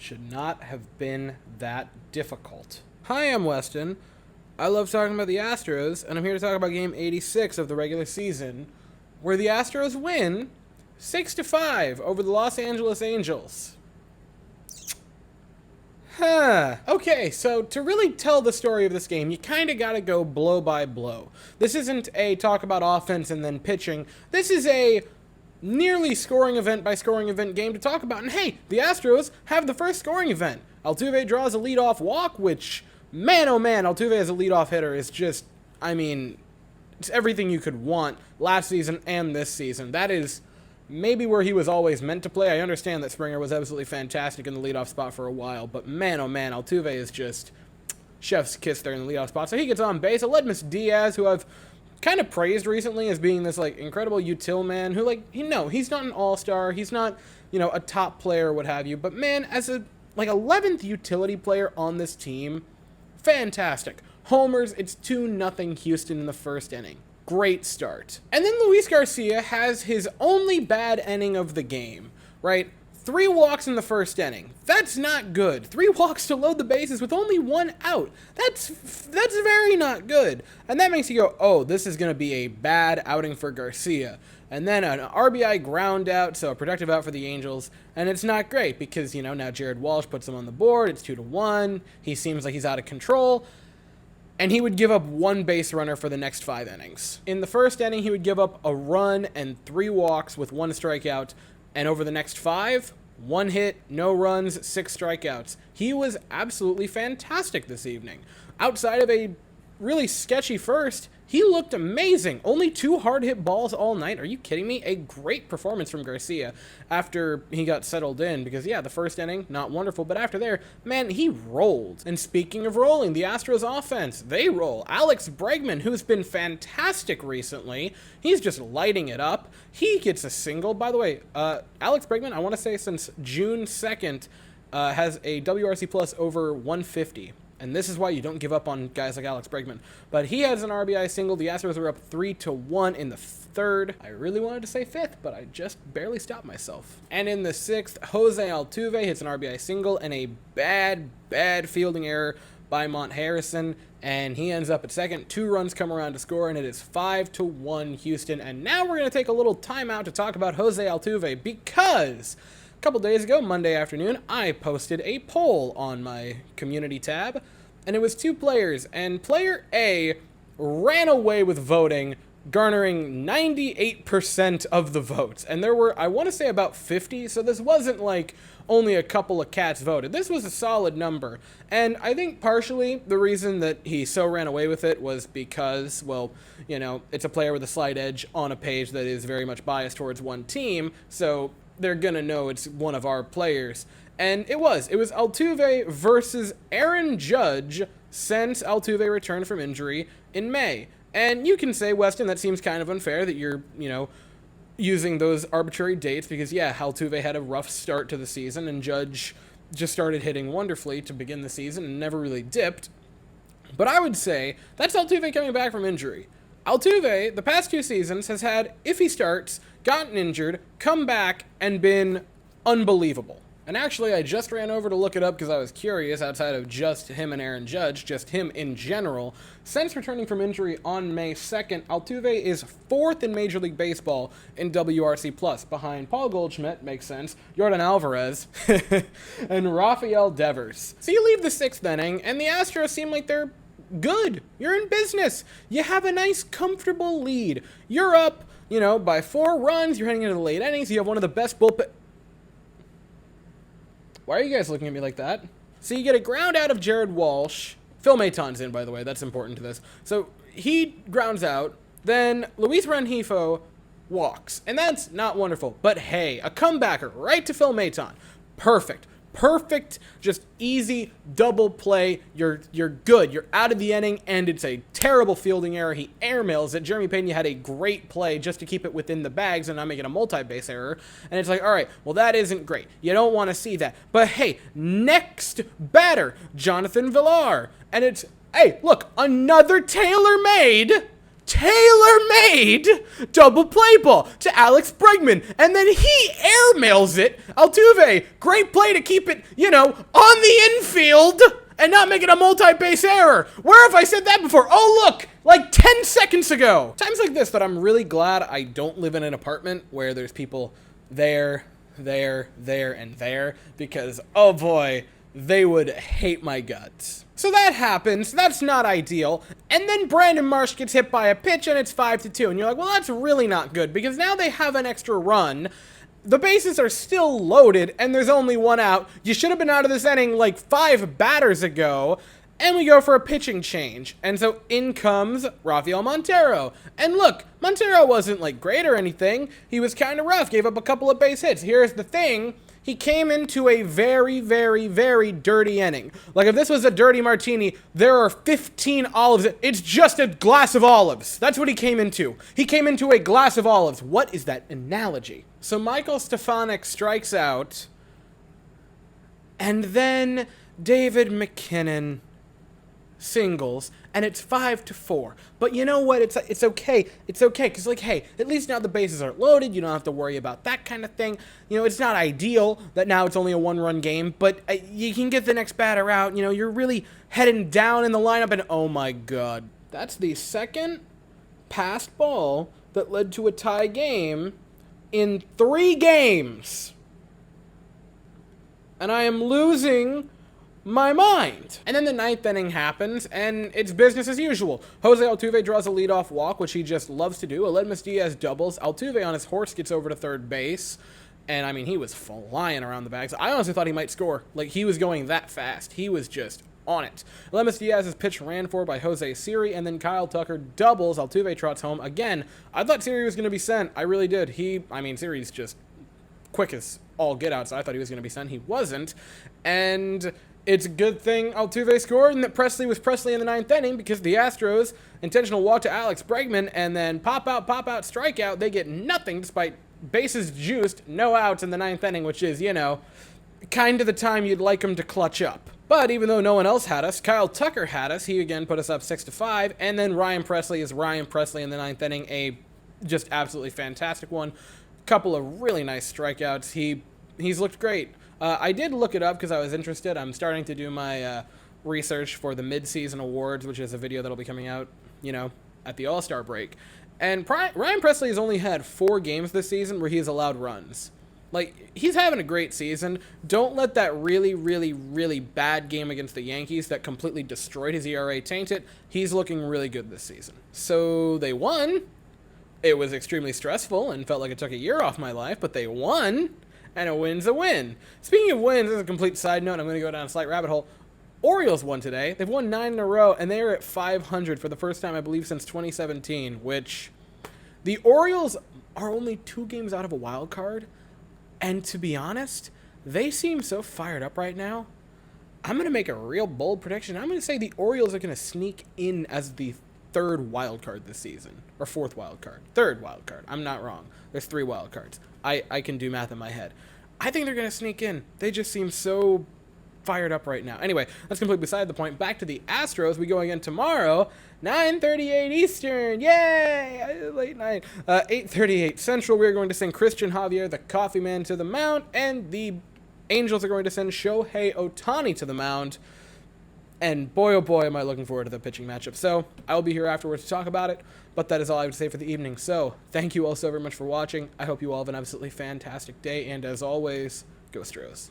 Should not have been that difficult. Hi, I'm Weston. I love talking about the Astros, and I'm here to talk about Game 86 of the regular season, where the Astros win 6-5 over the Los Angeles Angels. Okay, so to really tell the story of this game, you kind of got to go blow by blow. This isn't a talk about offense and then pitching. This is a nearly scoring event by scoring event game to talk about. And hey, the Astros have the first scoring event. Altuve draws a leadoff walk, which, man oh man, Altuve as a leadoff hitter is just, it's everything you could want last season and this season. That is maybe where he was always meant to play. I understand that Springer was absolutely fantastic in the leadoff spot for a while, but man, oh man, Altuve is just chef's kiss there in the leadoff spot. So he gets on base. Aledmus Diaz, who I've kind of praised recently as being this, incredible util man who, he's not an all-star. He's not, a top player or what have you. But, man, as a, 11th utility player on this team, fantastic. Homers, it's 2-0 Houston in the first inning. Great start. And then Luis Garcia has his only bad inning of the game, right? 3 walks in the first inning. That's not good. 3 walks to load the bases with only 1 out. That's very not good. And that makes you go, oh, this is going to be a bad outing for Garcia. And then an RBI ground out, so a productive out for the Angels. And it's not great because, now Jared Walsh puts him on the board. It's 2-1. He seems like he's out of control. And he would give up 1 base runner for the next 5 innings. In the first inning, he would give up a run and 3 walks with 1 strikeout. And over the next 5, 1 hit, no runs, 6 strikeouts. He was absolutely fantastic this evening. Outside of a really sketchy first, he looked amazing. Only 2 hard-hit balls all night. Are you kidding me? A great performance from Garcia after he got settled in. Because, yeah, the first inning, not wonderful. But after there, man, he rolled. And speaking of rolling, the Astros offense, they roll. Alex Bregman, who's been fantastic recently, he's just lighting it up. He gets a single. By the way, Alex Bregman, I want to say since June 2nd, has a WRC plus over 150. And this is why you don't give up on guys like Alex Bregman. But he has an RBI single. The Astros were up 3-1 in the 3rd. I really wanted to say 5th, but I just barely stopped myself. And in the 6th, Jose Altuve hits an RBI single and a bad fielding error by Harrison. And he ends up at second. 2 runs come around to score, and it is 5-1 Houston. And now we're going to take a little timeout to talk about Jose Altuve because a couple days ago, Monday afternoon, I posted a poll on my community tab, and it was 2 players, and player A ran away with voting, garnering 98% of the votes. And there were, I want to say, about 50, so this wasn't like only a couple of cats voted. This was a solid number. And I think partially the reason that he so ran away with it was because, well, it's a player with a slight edge on a page that is very much biased towards one team, so they're gonna know it's one of our players. And it was Altuve versus Aaron Judge since Altuve returned from injury in May. And you can say, Weston, that seems kind of unfair that you're, using those arbitrary dates because, yeah, Altuve had a rough start to the season and Judge just started hitting wonderfully to begin the season and never really dipped. But I would say that's Altuve coming back from injury. Altuve, the past 2 seasons, has had, if he starts, gotten injured, come back, and been unbelievable. And actually, I just ran over to look it up because I was curious, outside of just him and Aaron Judge, just him in general. Since returning from injury on May 2nd, Altuve is 4th in Major League Baseball in WRC+, behind Paul Goldschmidt, makes sense, Yordan Alvarez, and Rafael Devers. So you leave the 6th inning, and the Astros seem like they're good. You're in business. You have a nice, comfortable lead. You're up, by 4 runs. You're heading into the late innings. You have one of the best bullpen. Why are you guys looking at me like that? So you get a ground out of Jared Walsh. Phil Maton's in, by the way. That's important to this. So he grounds out. Then Luis Rengifo walks. And that's not wonderful. But hey, a comebacker right to Phil Maton. Perfect. Just easy double play. You're good. You're out of the inning, and it's a terrible fielding error. He airmails it. Jeremy Pena had a great play just to keep it within the bags and not make it a multi-base error. And it's like, all right, well, that isn't great. You don't want to see that. But hey, next batter, Jonathan Villar. And it's, hey, look, another tailor-made tailor-made double play ball to Alex Bregman, and then he airmails it. Altuve, great play to keep it, you know, on the infield and not make it a multi-base error. Where have I said that before? Oh, look, like 10 seconds ago. Times like this that I'm really glad I don't live in an apartment where there's people there, and there, because, oh boy, they would hate my guts. So that happens, that's not ideal, and then Brandon Marsh gets hit by a pitch and it's 5-2, and you're like, well, that's really not good, because now they have an extra run, the bases are still loaded, and there's only one out. You should have been out of this inning like 5 batters ago, and we go for a pitching change. And so in comes Rafael Montero. And look, Montero wasn't like great or anything. He was kind of rough, gave up a couple of base hits. Here's the thing. He came into a very, very, very dirty inning. Like, if this was a dirty martini, there are 15 olives. It's just a glass of olives. That's what he came into. He came into a glass of olives. What is that analogy? So Michael Stefanik strikes out, and then David McKinnon singles, and it's 5-4. But you know what? It's okay. It's okay, because, like, hey, at least now the bases are loaded. You don't have to worry about that kind of thing. You know, it's not ideal that now it's only a 1-run game, but you can get the next batter out. You know, you're really heading down in the lineup, and oh my god, that's the second passed ball that led to a tie game in 3 games. And I am losing my mind. And then the 9th inning happens, and it's business as usual. Jose Altuve draws a leadoff walk, which he just loves to do. Aledmys Diaz doubles. Altuve on his horse gets over to third base. And, I mean, he was flying around the bags. I honestly thought he might score. Like, he was going that fast. He was just on it. Aledmys Diaz's pitch ran for by Jose Siri, and then Kyle Tucker doubles. Altuve trots home. Again, I thought Siri was going to be sent. I really did. Siri's just quick as all get out, so I thought he was going to be sent. He wasn't. And it's a good thing Altuve scored and that Presley was Presley in the 9th inning, because the Astros, intentional walk to Alex Bregman, and then pop out, strikeout. They get nothing despite bases juiced, no outs in the 9th inning, which is, you know, kind of the time you'd like them to clutch up. But even though no one else had us, Kyle Tucker had us. He again put us up 6-5, and then Ryan Presley is Ryan Presley in the 9th inning, a just absolutely fantastic one. Couple of really nice strikeouts. He's looked great. I did look it up because I was interested. I'm starting to do my research for the mid-season awards, which is a video that'll be coming out, you know, at the All-Star break. And Ryan Presley has only had 4 games this season where he's allowed runs. Like, he's having a great season. Don't let that really, really, really bad game against the Yankees that completely destroyed his ERA taint it. He's looking really good this season. So they won. It was extremely stressful and felt like it took a year off my life, but they won. And a win's a win. Speaking of wins, this is a complete side note. I'm going to go down a slight rabbit hole. Orioles won today. They've won 9 in a row, and they are at 500 for the first time, I believe, since 2017, which the Orioles are only 2 games out of a wild card. And to be honest, they seem so fired up right now. I'm going to make a real bold prediction. I'm going to say the Orioles are going to sneak in as the 3rd wild card this season. Or 4th wild card. 3rd wild card. I'm not wrong. There's 3 wild cards. I can do math in my head. I think they're going to sneak in. They just seem so fired up right now. Anyway, that's completely beside the point. Back to the Astros. We go again tomorrow. 9:38 Eastern. Yay! Late night. 8:38 Central. We're going to send Christian Javier, the coffee man, to the mound. And the Angels are going to send Shohei Ohtani to the mound. And boy, oh boy, am I looking forward to the pitching matchup. So I'll be here afterwards to talk about it. But that is all I have to say for the evening. So thank you all so very much for watching. I hope you all have an absolutely fantastic day. And as always, go Astros.